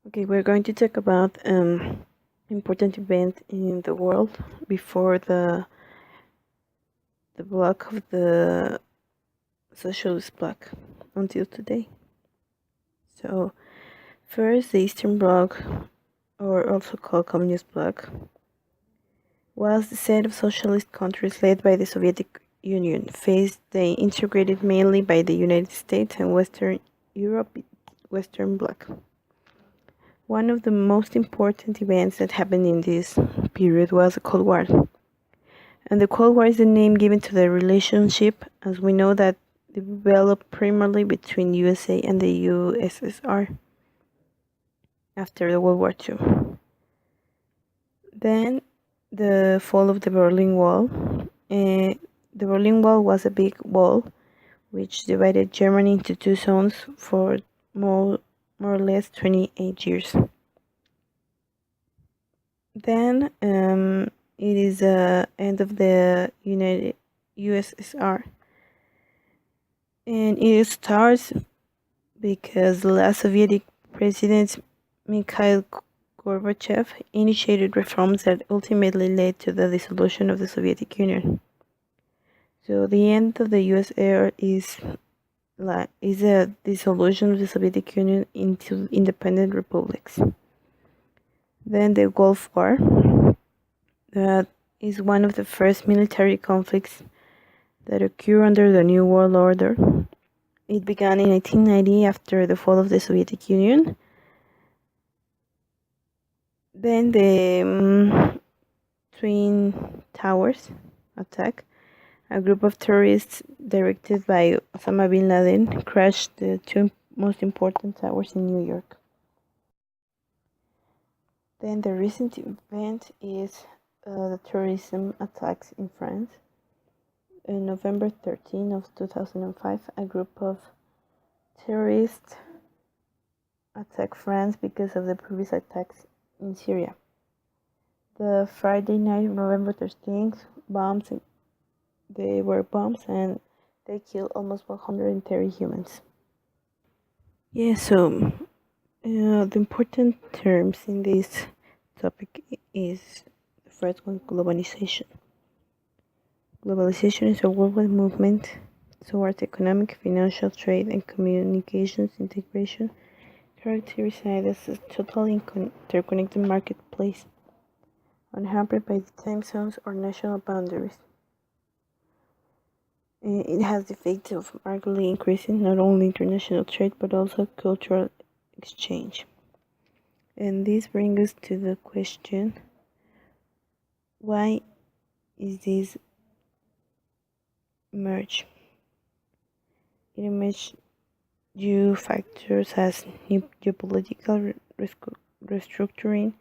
Okay, we're going to talk about important event in the world before the block of the socialist bloc until today. So first, the Eastern Bloc, or also called Communist Bloc, was the set of socialist countries led by the Soviet Union, faced they integrated mainly by the United States and Western Europe, Western Bloc. One of the most important events that happened in this period was the Cold War. And the Cold War is the name given to the relationship, as we know, that developed primarily between USA and the USSR after the World War II. Then the fall of the Berlin Wall. The Berlin Wall was a big wall which divided Germany into two zones for more or less 28 years. Then it is the end of the United USSR, and it starts because the last Soviet president Mikhail Gorbachev initiated reforms that ultimately led to the dissolution of the Soviet Union. So the end of the USSR is a dissolution of the Soviet Union into independent republics. Then the Gulf War, that is one of the first military conflicts that occurred under the New World Order. It began in 1990 after the fall of the Soviet Union. Then the Twin Towers attack. A group of terrorists directed by Osama bin Laden crashed the two most important towers in New York. Then the recent event is the terrorism attacks in France. On November 13 of 2005, a group of terrorists attacked France because of the previous attacks in Syria. The Friday night, November 13th, they were bombs and they killed almost 130 humans. Yeah, so the important terms in this topic is the first one, globalization. Globalization is a worldwide movement towards economic, financial, trade, and communications integration, characterized as a totally interconnected marketplace, unhampered by the time zones or national boundaries. It has the effect of markedly increasing not only international trade but also cultural exchange. And this brings us to the question, why is this merge? It emerged due factors as new geopolitical restructuring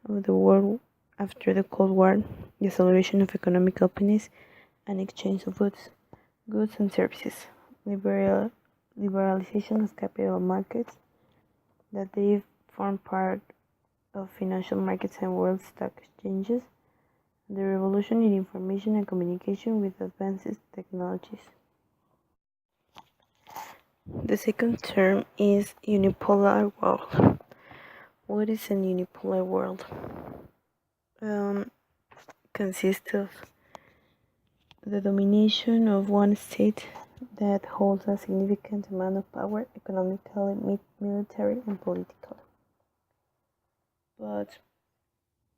of the world after the Cold War, the acceleration of economic openness and exchange of goods and services, liberalization of capital markets, that they form part of financial markets and world stock exchanges, the revolution in information and communication with advanced technologies. The second term is unipolar world. What is a unipolar world? Consists of the domination of one state that holds a significant amount of power economically, military, and politically. But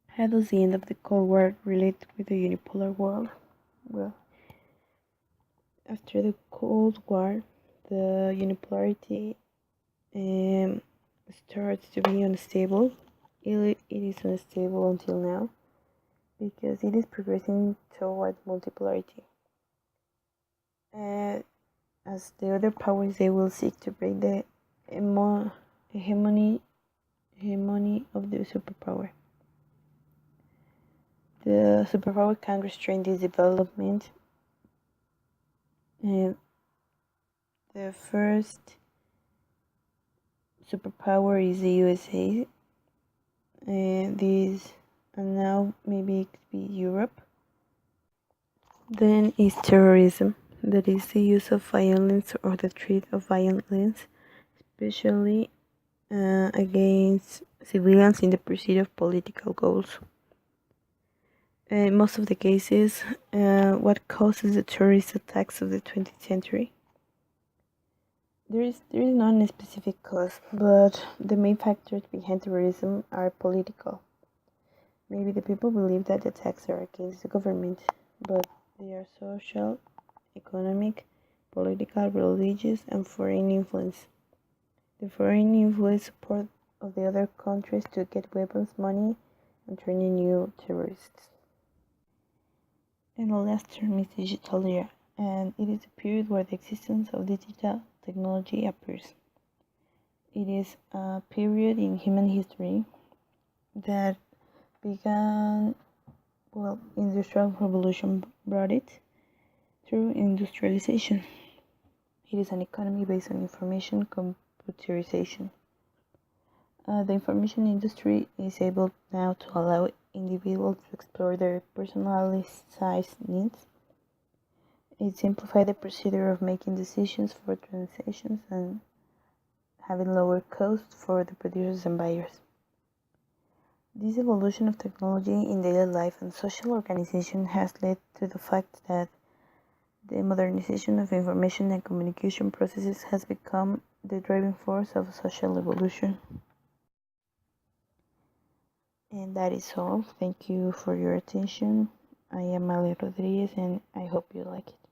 how does the end of the Cold War relate with the unipolar world? Well, after the Cold War, the unipolarity starts to be unstable. It is unstable until now because it is progressing towards multipolarity. As the other powers, they will seek to break the hegemony of the superpower. The superpower can restrain this development. And the first superpower is the USA. And now maybe it could be Europe. Then is terrorism, that is the use of violence or the threat of violence, especially against civilians in the pursuit of political goals. In most of the cases, what causes the terrorist attacks of the 20th century? There is not a specific cause, but the main factors behind terrorism are political. Maybe the people believe that the attacks are against the government, but they are social, economic, political, religious, and foreign influence. The foreign influence support of the other countries to get weapons, money, and train new terrorists. And the last term is digital era, and it is a period where the existence of digital technology appears. It is a period in human history that began, industrial revolution brought it through industrialization. It is an economy based on information computerization. The information industry is able now to allow individuals to explore their personalized needs. It simplified the procedure of making decisions for transactions and having lower costs for the producers and buyers. This evolution of technology in daily life and social organization has led to the fact that the modernization of information and communication processes has become the driving force of social evolution. And that is all. Thank you for your attention. I am Ale Rodriguez and I hope you like it.